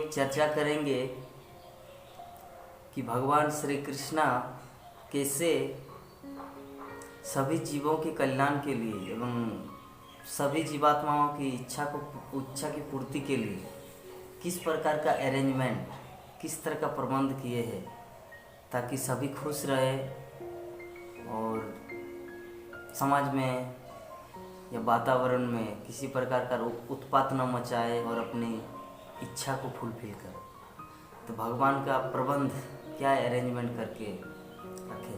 लोग चर्चा करेंगे कि भगवान श्री कृष्णा कैसे सभी जीवों के कल्याण के लिए एवं सभी जीवात्माओं की इच्छा की पूर्ति के लिए किस प्रकार का अरेंजमेंट, किस तरह का प्रबंध किए हैं ताकि सभी खुश रहे और समाज में या वातावरण में किसी प्रकार का उत्पात न मचाए और अपनी इच्छा को फुलफिल करे। तो भगवान का प्रबंध क्या अरेंजमेंट करके रखे।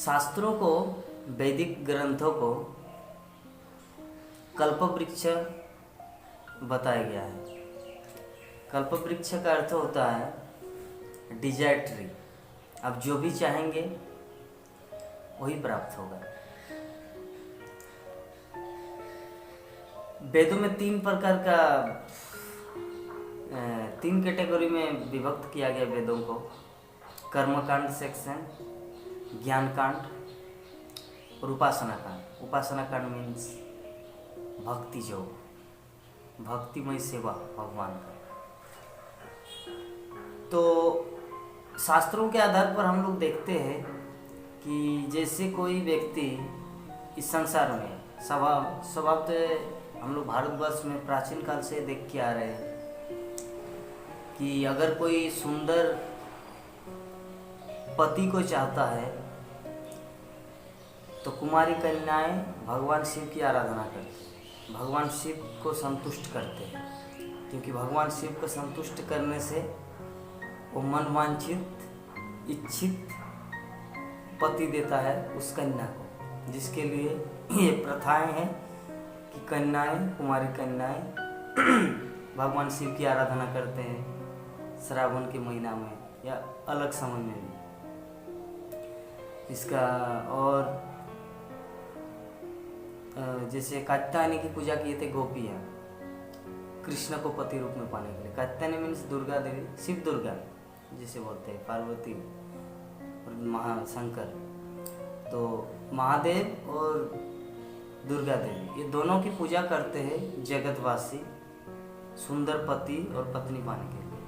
शास्त्रों को, वैदिक ग्रंथों को कल्पवृक्ष बताया गया है। कल्पवृक्ष का अर्थ होता है डिजायर ट्री। आप जो भी चाहेंगे वही प्राप्त होगा। वेदों में तीन कैटेगरी में विभक्त किया गया वेदों को। कर्मकांड सेक्शन, ज्ञान कांड और उपासना कांड। उपासना कांड मीन्स भक्ति योग, भक्तिमय सेवा भगवान का। तो शास्त्रों के आधार पर हम लोग देखते हैं कि जैसे कोई व्यक्ति इस संसार में स्वभावतः हम लोग भारतवर्ष में प्राचीन काल से देख के आ रहे हैं कि अगर कोई सुंदर पति को चाहता है तो कुमारी कन्याएं भगवान शिव की आराधना करती हैं, भगवान शिव को संतुष्ट करते हैं, क्योंकि भगवान शिव को संतुष्ट करने से वो मनवांछित इच्छित पति देता है उस कन्या को, जिसके लिए ये प्रथाएं हैं कि कन्याएं, कुमारी कन्याएं भगवान शिव की आराधना करते हैं श्रावण के महीना में या अलग समय में भी। इसका और जैसे कात्यायनी की पूजा किए थे गोपियाँ कृष्ण को पति रूप में पाने के लिए। कात्यायनी मीन्स दुर्गा देवी, शिव दुर्गा जिसे बोलते हैं, पार्वती और महाशंकर। तो महादेव और दुर्गा देवी ये दोनों की पूजा करते हैं जगतवासी सुंदर पति और पत्नी पाने के लिए।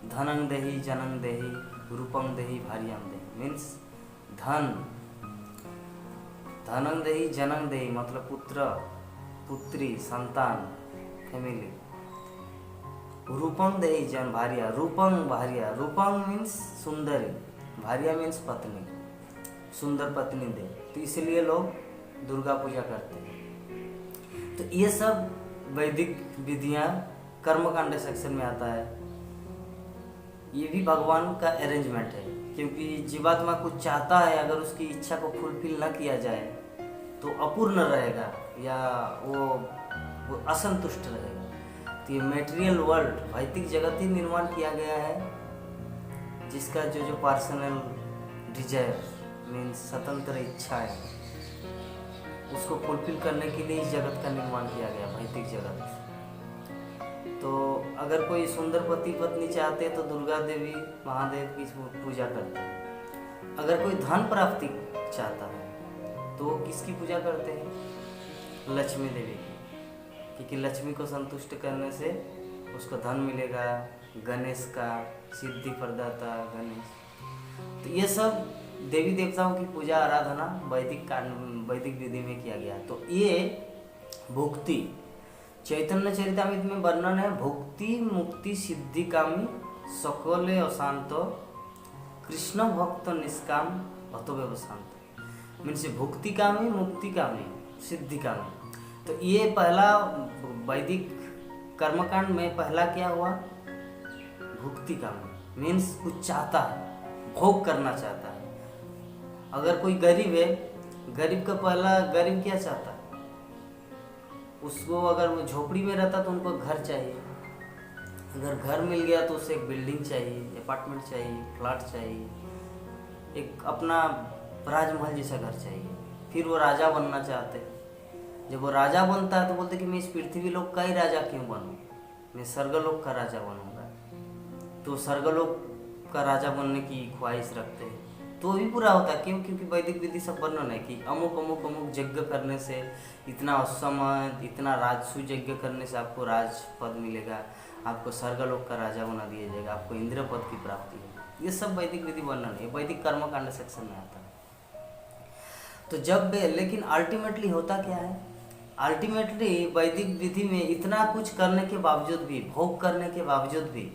धनं देहि जनं देहि रूपं देहि भार्यां देहि मीन्स धनं देहि जनं देहि मतलब पुत्र पुत्री संतान फैमिली। रूपं देहि जन भार्या, रूपं भार्या, रूपं मीन्स सुंदरी, भार्या मीन्स पत्नी, सुंदर पत्नी दे। तो इसलिए लोग दुर्गा पूजा करते हैं। तो ये सब वैदिक विधियां कर्मकांड सेक्शन में आता है। ये भी भगवान का अरेंजमेंट है, क्योंकि जीवात्मा कुछ चाहता है, अगर उसकी इच्छा को फुलफिल न किया जाए तो अपूर्ण रहेगा या वो असंतुष्ट रहेगा। तो ये मेटेरियल वर्ल्ड, भौतिक जगत ही निर्माण किया गया है जिसका जो पर्सनल डिजायर मीन्स स्वतंत्र इच्छा है उसको फुलफिल करने के लिए इस जगत का निर्माण किया गया, भौतिक जगत। तो अगर कोई सुंदर पति पत्नी चाहते हैं तो दुर्गा देवी महादेव की पूजा करते हैं। अगर कोई धन प्राप्ति चाहता है तो वो किसकी पूजा करते हैं? लक्ष्मी देवी की, क्योंकि लक्ष्मी को संतुष्ट करने से उसको धन मिलेगा। गणेश का, सिद्धि प्रदाता गणेश। तो ये सब देवी देवताओं की पूजा आराधना वैदिक विधि में किया गया। तो ये भुक्ति, चैतन्य चरितामृत में वर्णन है, भुक्ति मुक्ति सिद्धि कामी सकले अशांतो कृष्ण भक्त निष्काम भतो व्यवशांत मीन्स भुक्ति कामी, मुक्ति कामी, सिद्धि कामी। तो ये पहला वैदिक कर्मकांड में पहला क्या हुआ? भुक्ति कामी मीन्स कुछ चाहता है, भोग करना चाहता है। अगर कोई गरीब है, गरीब का पहला गरीब क्या चाहता है? उसको अगर वो झोपड़ी में रहता तो उनको घर चाहिए, अगर घर मिल गया तो उसे एक बिल्डिंग चाहिए, अपार्टमेंट चाहिए, फ्लैट चाहिए, एक अपना राजमहल जैसा घर चाहिए। फिर वो राजा बनना चाहते हैं। जब वो राजा बनता है तो बोलते कि मैं इस पृथ्वी लोक का ही राजा क्यों बनूं, मैं स्वर्गलोक का राजा बनूंगा। तो स्वर्गलोक का राजा बनने की ख्वाहिश रखते हैं। तो भी पूरा होता है। क्यों? क्योंकि वैदिक विधि सब वर्णन है कि अमुक अमुक अमुक यज्ञ करने से, इतना समय, इतना राजसु यज्ञ करने से आपको राज पद मिलेगा, आपको स्वर्गलोक का राजा बना दिया जाएगा, आपको इंद्र पद की प्राप्ति है। ये सब वैदिक विधि वर्णन है, वैदिक कर्मकांड सेक्शन में आता है। तो जब लेकिन अल्टीमेटली होता क्या है, अल्टीमेटली वैदिक विधि में इतना कुछ करने के बावजूद भी, भोग करने के बावजूद भी,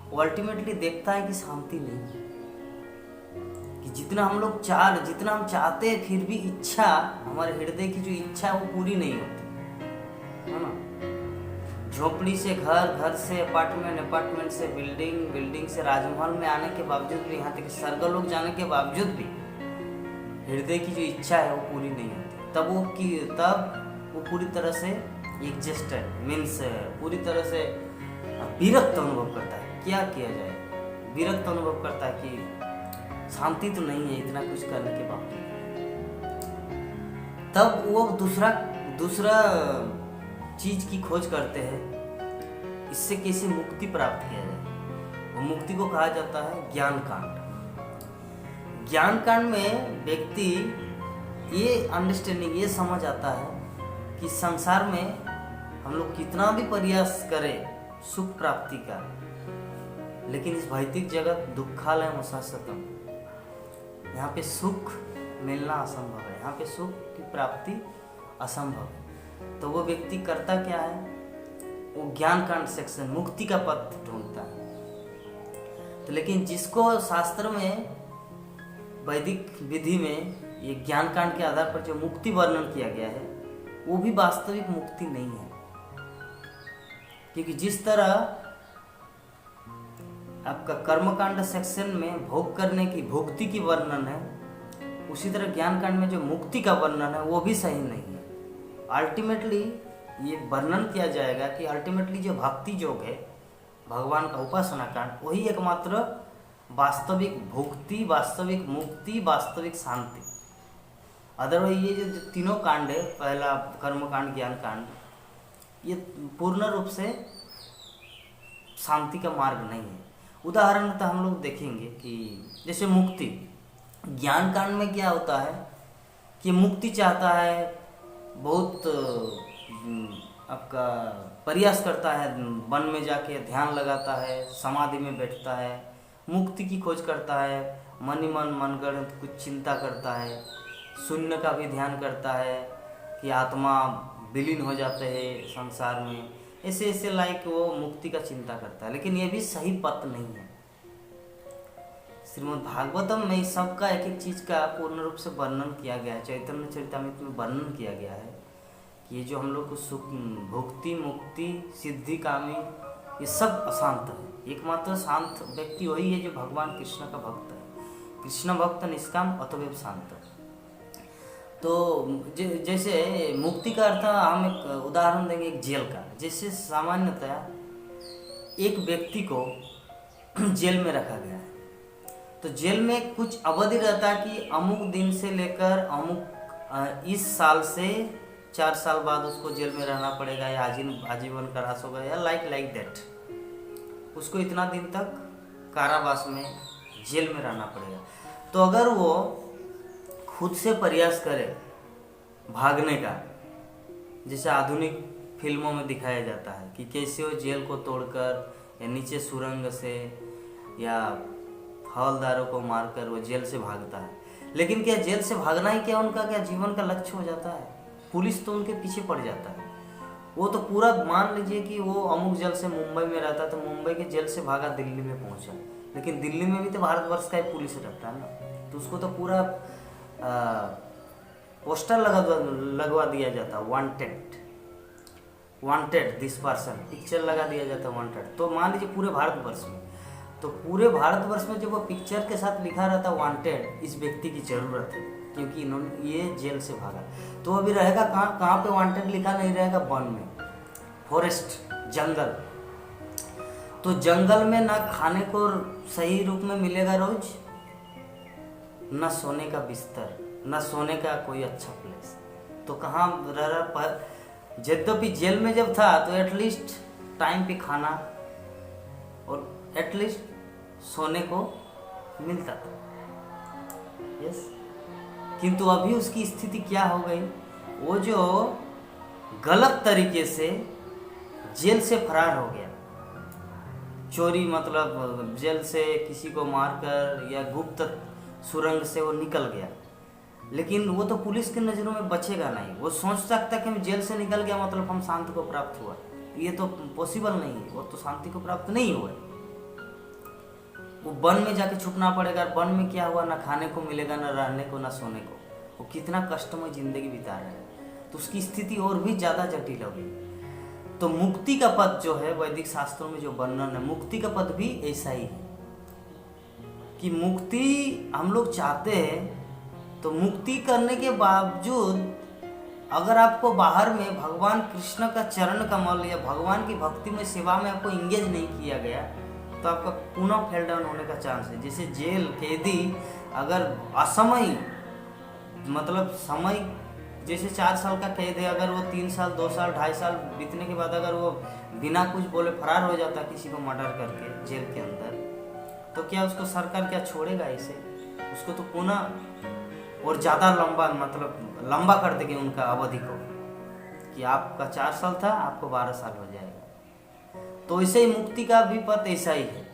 वो अल्टीमेटली देखता है कि शांति नहीं है, कि जितना हम चाहते हैं, फिर भी इच्छा, हमारे हृदय की जो इच्छा है वो पूरी नहीं होती है ना। झोपड़ी से घर, घर से अपार्टमेंट, अपार्टमेंट से बिल्डिंग, बिल्डिंग से राजमहल में आने के बावजूद भी, यहाँ तक स्वर्गलोक जाने के बावजूद भी हृदय की जो इच्छा है वो पूरी नहीं होती। तब वो पूरी तरह से एग्जिस्टेड मीन्स पूरी तरह से विरक्त अनुभव करता है। क्या किया जाए, विरक्त अनुभव करता है कि शांति तो नहीं है इतना कुछ करने के बावजूद। तब वो दूसरा चीज की खोज करते हैं, इससे कैसे मुक्ति प्राप्त किया जाए। वो मुक्ति को कहा जाता है ज्ञान कांड। ज्ञान कांड में व्यक्ति ये अंडरस्टैंडिंग, ये समझ आता है कि संसार में हम लोग कितना भी प्रयास करें सुख प्राप्ति का, लेकिन इस भौतिक जगत दुखालय शाश्वतम, यहाँ पे सुख मिलना असंभव है, यहाँ पे सुख की प्राप्ति असंभव है। तो वो व्यक्ति करता क्या है, वो ज्ञान कांड सेक्शन मुक्ति का पथ ढूंढता है। तो लेकिन जिसको शास्त्र में, वैदिक विधि में ये ज्ञान कांड के आधार पर जो मुक्ति वर्णन किया गया है, वो भी वास्तविक मुक्ति नहीं है। क्योंकि जिस तरह आपका कर्मकांड सेक्शन में भोग करने की, भुक्ति की वर्णन है, उसी तरह ज्ञान कांड में जो मुक्ति का वर्णन है वो भी सही नहीं है। अल्टीमेटली ये वर्णन किया जाएगा कि अल्टीमेटली जो भक्ति योग है, भगवान का उपासना कांड, वही एकमात्र वास्तविक भुक्ति, वास्तविक मुक्ति, वास्तविक शांति। अदरवाइज ये जो तीनों कांड है, पहला कर्म कांड, ज्ञान कांड, ये पूर्ण रूप से शांति का मार्ग नहीं है। उदाहरणतः हम लोग देखेंगे कि जैसे मुक्ति, ज्ञान कांड में क्या होता है कि मुक्ति चाहता है, बहुत आपका प्रयास करता है, वन में जाके ध्यान लगाता है, समाधि में बैठता है, मुक्ति की खोज करता है, मन ही मन मनगढ़ंत कुछ चिंता करता है, शून्य का भी ध्यान करता है कि आत्मा विलीन हो जाते हैं संसार में, ऐसे लाइक वो मुक्ति का चिंता करता है। लेकिन ये भी सही पथ नहीं है। श्रीमद् भागवतम में इस सब का एक एक चीज का पूर्ण रूप से वर्णन किया गया है। चैतन्य चरितामृत में वर्णन किया गया है कि ये जो हम लोग को सुख, भुक्ति, मुक्ति, सिद्धि, कामी, ये सब अशांत है। एकमात्र शांत व्यक्ति वही है जो भगवान कृष्ण का भक्त है। कृष्ण भक्त निष्काम अतएव शांत। तो जैसे मुक्ति का अर्थ, हम एक उदाहरण देंगे एक जेल का। जैसे सामान्यतया एक व्यक्ति को जेल में रखा गया है, तो जेल में कुछ अवधि रहता है कि अमुक दिन से लेकर अमुक इस साल से 4 साल बाद उसको जेल में रहना पड़ेगा, या आजीवन कारावास होगा, या लाइक दैट। उसको इतना दिन तक कारावास में, जेल में रहना पड़ेगा। तो अगर वो खुद से प्रयास करे भागने का, जैसे आधुनिक फिल्मों में दिखाया जाता है कि कैसे वो जेल को तोड़कर या नीचे सुरंग से या हवलदारों को मारकर वो जेल से भागता है। लेकिन क्या जेल से भागना ही क्या उनका क्या जीवन का लक्ष्य हो जाता है? पुलिस तो उनके पीछे पड़ जाता है। वो तो पूरा, मान लीजिए कि वो अमुक जेल से मुंबई में रहता, तो मुंबई के जेल से भागा दिल्ली में पहुंचा, लेकिन दिल्ली में भी तो भारतवर्ष का ही पुलिस रहता है ना, तो उसको तो पूरा पोस्टर लगवा दिया जाता, वांटेड दिस पर्सन, पिक्चर लगा दिया जाता वांटेड। तो मान लीजिए पूरे भारतवर्ष में, तो पूरे भारतवर्ष में जब वो पिक्चर के साथ लिखा रहता वांटेड, इस व्यक्ति की जरूरत है क्योंकि इन्होंने ये जेल से भागा, तो अभी रहेगा कहाँ पे वांटेड लिखा नहीं रहेगा? वन में, फॉरेस्ट, जंगल। तो जंगल में ना खाने को सही रूप में मिलेगा रोज, न सोने का बिस्तर, न सोने का कोई अच्छा प्लेस, तो कहाँ रह रहा? यद्यपि जेल में जब था तो एटलीस्ट टाइम पे खाना और एटलीस्ट सोने को मिलता था। यस। किंतु अभी उसकी स्थिति क्या हो गई, वो जो गलत तरीके से जेल से फरार हो गया, चोरी मतलब जेल से किसी को मारकर या गुप्त सुरंग से वो निकल गया, लेकिन वो तो पुलिस की नज़रों में बचेगा नहीं। वो सोच सकता कि हम जेल से निकल गया मतलब हम शांति को प्राप्त हुआ, ये तो पॉसिबल नहीं है, वो तो शांति को प्राप्त नहीं हुआ। वो वन में जाके छुपना पड़ेगा। वन में क्या हुआ, ना खाने को मिलेगा, ना रहने को, ना सोने को। वो कितना कष्टमय जिंदगी बिता रहा है, तो उसकी स्थिति और भी ज़्यादा जटिल हो गई। तो मुक्ति का पद जो है वैदिक शास्त्रों में जो वर्णन है, मुक्ति का पद भी ऐसा ही है कि मुक्ति हम लोग चाहते हैं, तो मुक्ति करने के बावजूद अगर आपको बाहर में भगवान कृष्ण का चरण कमल या भगवान की भक्ति में सेवा में आपको इंगेज नहीं किया गया, तो आपका पुनः फेल डाउन होने का चांस है। जैसे जेल कैदी अगर असमय मतलब समय, जैसे 4 साल का कैद है, अगर वो 3 साल 2 साल 2.5 साल बीतने के बाद अगर वो बिना कुछ बोले फरार हो जाता किसी को मर्डर करके जेल के अंदर, तो क्या उसको सरकार क्या छोड़ेगा ऐसे? उसको तो पुनः और ज़्यादा लंबा मतलब लंबा कर देंगे उनका अवधि को, कि आपका 4 साल था आपको 12 साल हो जाएगा। तो ऐसे ही मुक्ति का भी पथ ऐसा ही है।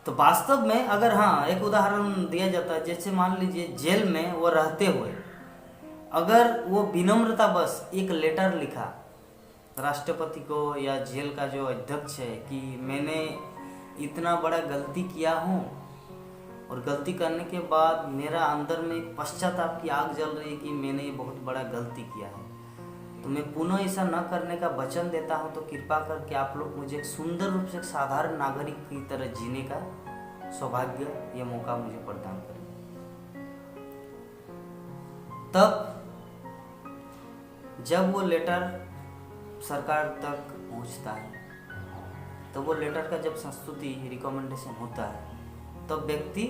तो वास्तव में अगर हाँ एक उदाहरण दिया जाता है, जैसे मान लीजिए जेल में वो रहते हुए अगर वो विनम्रता बस एक लेटर लिखा राष्ट्रपति को या जेल का जो अध्यक्ष है कि मैंने इतना बड़ा गलती किया हूँ और गलती करने के बाद मेरा अंदर में एक पश्चाताप की आग जल रही है कि मैंने ये बहुत बड़ा गलती किया है, तो मैं पुनः ऐसा न करने का वचन देता हूँ, तो कृपा करके आप लोग मुझे एक सुंदर रूप से एक साधारण नागरिक की तरह जीने का सौभाग्य या मौका मुझे प्रदान करें। तब जब वो लेटर सरकार तक पहुँचता है, तो वो लेटर का जब संस्तुति रिकमेंडेशन होता है, तब व्यक्ति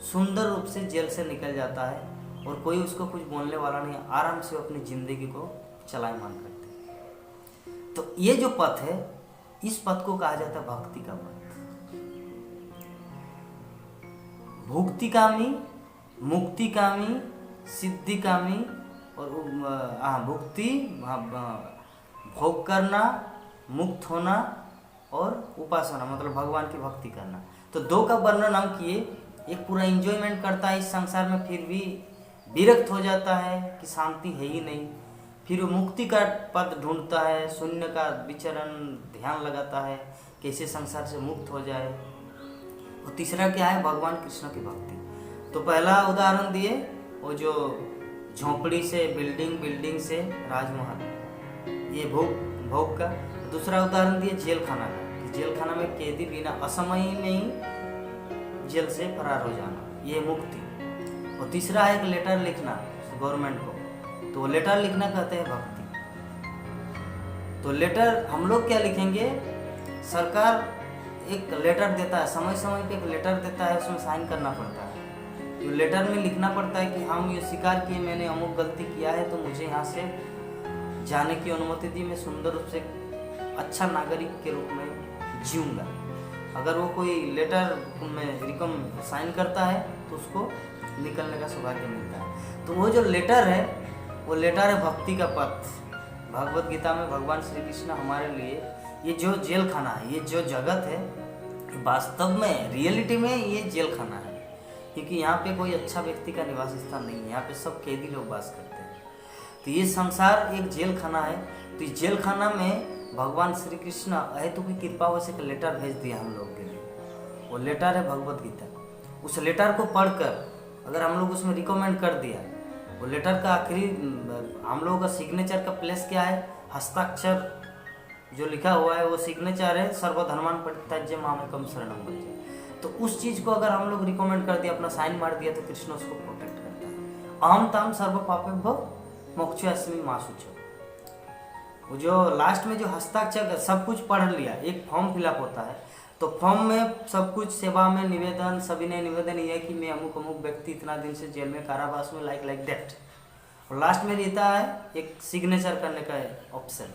सुंदर रूप से जेल से निकल जाता है और कोई उसको कुछ बोलने वाला नहीं, आराम से अपनी जिंदगी को चलायमान करते हैं। तो ये जो पथ है, इस पथ को कहा जाता है भक्ति का पथ। भुक्तिकामी, मुक्तिकामी, सिद्धिकामी और भुक्ति भोग करना, मुक्त होना और उपासना मतलब भगवान की भक्ति करना। तो 2 का वर्णन हम किए। एक पूरा एंजॉयमेंट करता है इस संसार में, फिर भी विरक्त हो जाता है कि शांति है ही नहीं, फिर वो मुक्ति का पद ढूंढता है, शून्य का विचरण ध्यान लगाता है कैसे संसार से मुक्त हो जाए। और तीसरा क्या है, भगवान कृष्ण की भक्ति। तो पहला उदाहरण दिए वो जो झोंपड़ी से बिल्डिंग से राजमहल, ये भोग का। दूसरा उदाहरण दिए जेल खाना का, कि जेल खाना में कैदी बिना असमय में ही जेल से फरार हो जाना, ये मुक्ति। और तीसरा है एक लेटर लिखना गवर्नमेंट को, तो लेटर लिखना कहते हैं भक्ति। तो लेटर हम लोग क्या लिखेंगे, सरकार एक लेटर देता है, समय समय पे एक लेटर देता है, उसमें साइन करना पड़ता है। तो लेटर में लिखना पड़ता है कि हम ये स्वीकार किए मैंने अमुक गलती किया है, तो मुझे यहाँ से जाने की अनुमति दी, मैं सुंदर रूप से अच्छा नागरिक के रूप में जीऊँगा। अगर वो कोई लेटर में साइन करता है तो उसको निकलने का सौभाग्य मिलता है। तो वो जो लेटर है, वो लेटर है भक्ति का पथ। भगवत गीता में भगवान श्री कृष्ण हमारे लिए ये जो जेल खाना है, ये जो जगत है, वास्तव में रियलिटी में ये जेल खाना है, क्योंकि यहाँ पे कोई अच्छा व्यक्ति का निवास स्थान नहीं है, यहाँ पे सब कैदी लोग वास करते हैं। तो ये संसार एक जेल खाना है। तो इस जेल खाना में भगवान श्री कृष्ण अहेतु की कृपा वैसे एक लेटर भेज दिया हम लोग के लिए, वो लेटर है भगवत गीता। उस लेटर को पढ़कर अगर हम लोग उसमें रिकमेंड कर दिया, वो लेटर का आखिरी हम लोगों का सिग्नेचर का प्लेस क्या है, हस्ताक्षर जो लिखा हुआ है वो सिग्नेचर है सर्वधर्मान् परित्यज्य मामेकं शरणं व्रज। तो उस चीज़ को अगर हम लोग रिकमेंड कर दिया, अपना साइन मार दिया, तो कृष्ण उसको प्रोटेक्ट करता है। अहम ताम सर्व पापेभ्यो मोक्षयास्मि मा शुचो। वो जो लास्ट में जो हस्ताक्षर सब कुछ पढ़ लिया, एक फॉर्म फिलअप होता है, तो फॉर्म में सब कुछ सेवा में निवेदन, सभी ने निवेदन ये है कि मैं अमुक अमुक व्यक्ति इतना दिन से जेल में कारावास में लाइक दैट। और लास्ट में रहता है एक सिग्नेचर करने का ऑप्शन।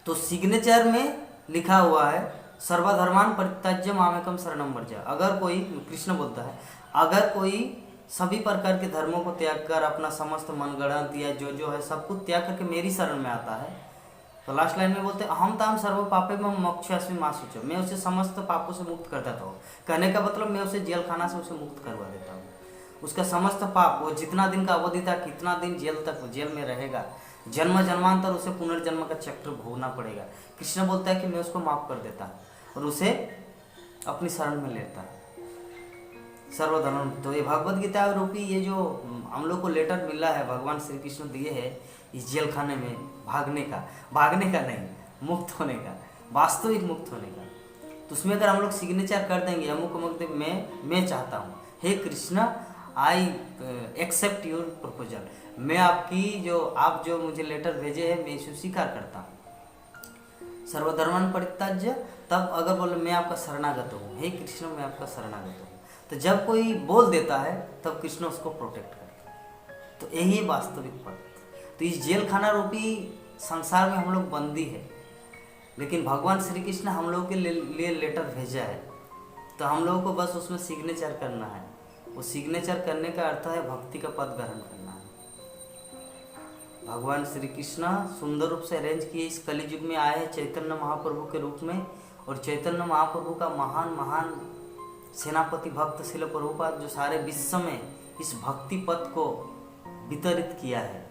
तो सिग्नेचर में लिखा हुआ है सर्वधर्मान् परित्यज्य मामेकं शरणं व्रज। अगर कोई, कृष्ण बोलता है, अगर कोई सभी प्रकार के धर्मों को त्याग कर अपना समस्त मनगढ़ंत या जो है सब कुछ त्याग करके मेरी शरण में आता है, तो लास्ट लाइन में बोलते अहम ताम सर्व पापे में मोक्षास्मि मा शुचो, मैं उसे समस्त पापों से मुक्त कर देता हूँ। कहने का मतलब मैं उसे जेल खाना से उसे मुक्त करवा देता हूँ। उसका समस्त पाप, वो जितना दिन का अवधि था, कितना दिन जेल तक जेल में रहेगा, जन्म जन्मांतर उसे पुनर्जन्म का चक्र भोगना पड़ेगा, कृष्ण बोलता है कि मैं उसको माफ कर देता हूँ और उसे अपनी शरण में लेता है। सर्वधर्म, तो ये भगवद गीता रूपी ये जो हम लोग को लेटर मिला है भगवान श्री कृष्ण दिए है इस जेल खाने में भागने का नहीं, मुक्त होने का, वास्तविक मुक्त होने का। तो उसमें अगर हम लोग सिग्नेचर कर देंगे अमुक अमुक दिन मैं चाहता हूँ, हे Krishna I accept your proposal, मैं आपकी आप जो मुझे लेटर भेजे हैं मैं इसे स्वीकार करता हूँ। सर्वधर्मन परित्याज्य, तब अगर बोले मैं आपका शरणागत हूँ, हे कृष्ण मैं आपका शरणागत हूँ, तो जब कोई बोल देता है तब कृष्ण उसको प्रोटेक्ट करते हैं। तो यही है वास्तविक पद। तो इस जेल खाना रूपी संसार में हम लोग बंदी है, लेकिन भगवान श्री कृष्ण हम लोगों के लिए लेटर भेजा है, तो हम लोगों को बस उसमें सिग्नेचर करना है। वो सिग्नेचर करने का अर्थ है भक्ति का पद ग्रहण करना है। भगवान श्री कृष्ण सुंदर रूप से अरेंज किए इस कलि युग में आए हैं चैतन्य महाप्रभु के रूप में, और चैतन्य महाप्रभु का महान सेनापति भक्त शिल प्रभुपाद जो सारे विश्व में इस भक्ति पथ को वितरित किया है,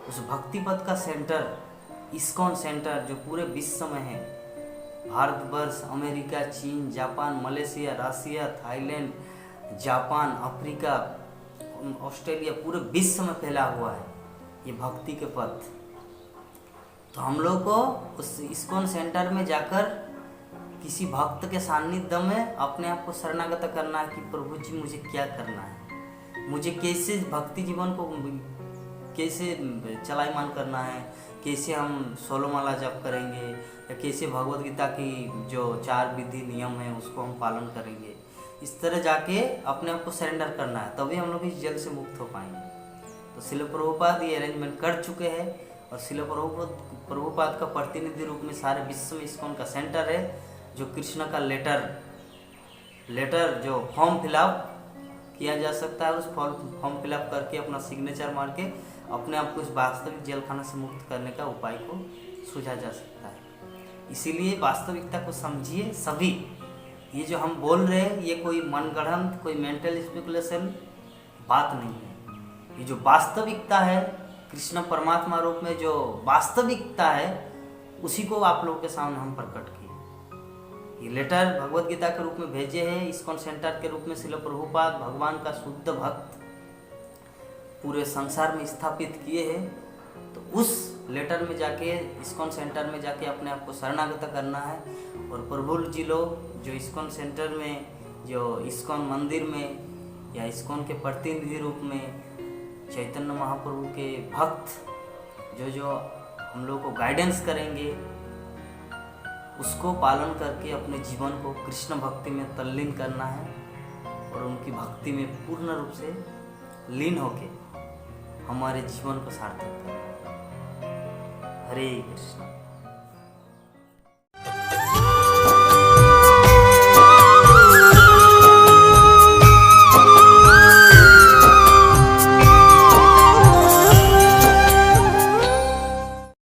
उस भक्ति पथ का सेंटर इस्कॉन सेंटर जो पूरे विश्व में है, भारतवर्ष, अमेरिका, चीन, जापान, मलेशिया, रसिया, थाईलैंड, जापान, अफ्रीका, ऑस्ट्रेलिया, पूरे विश्व में फैला हुआ है ये भक्ति के पथ। तो हम लोग को उस इस्कॉन सेंटर में जाकर किसी भक्त के सानिध्य में अपने आप को शरणागत करना है कि प्रभु जी मुझे क्या करना है, मुझे कैसे भक्ति जीवन को कैसे चलायमान करना है, कैसे हम 16 माला जप करेंगे, या कैसे भगवद गीता की जो 4 विधि नियम है उसको हम पालन करेंगे। इस तरह जाके अपने आप को सरेंडर करना है, तभी हम लोग इस जेल से मुक्त हो पाएंगे। तो शिल प्रभुपाद ये अरेंजमेंट कर चुके हैं, और शिल प्रभुपाद का प्रतिनिधि रूप में सारे विश्व में इस्कॉन का सेंटर है, जो कृष्ण का लेटर जो फॉर्म फिलअप किया जा सकता है, उस फॉर्म फिलअप करके अपना सिग्नेचर मार के अपने आप को इस वास्तविक जेल खाना से मुक्त करने का उपाय को सूझा जा सकता है। इसीलिए वास्तविकता को समझिए सभी। ये जो हम बोल रहे हैं ये कोई मनगढ़ंत, कोई मेंटल स्पेकुलेशन बात नहीं है। ये जो वास्तविकता है, कृष्ण परमात्मा रूप में जो वास्तविकता है, उसी को आप लोगों के सामने हम प्रकट किए। ये लेटर भगवद गीता के रूप में भेजे हैं इस्कॉन सेंटर के रूप में शिल प्रभुपाद भगवान का शुद्ध भक्त पूरे संसार में स्थापित किए हैं। तो उस लेटर में जाके इस्कॉन सेंटर में जाके अपने आप को शरणागत करना है, और प्रभु जी लोग जो इस्कॉन सेंटर में, जो इस्कॉन मंदिर में या इस्कॉन के प्रतिनिधि रूप में चैतन्य महाप्रभु के भक्त जो हम लोग को गाइडेंस करेंगे, उसको पालन करके अपने जीवन को कृष्ण भक्ति में तल्लीन करना है, और उनकी भक्ति में पूर्ण रूप से लीन होके हमारे जीवन को सार्थक करना है। हरे कृष्ण।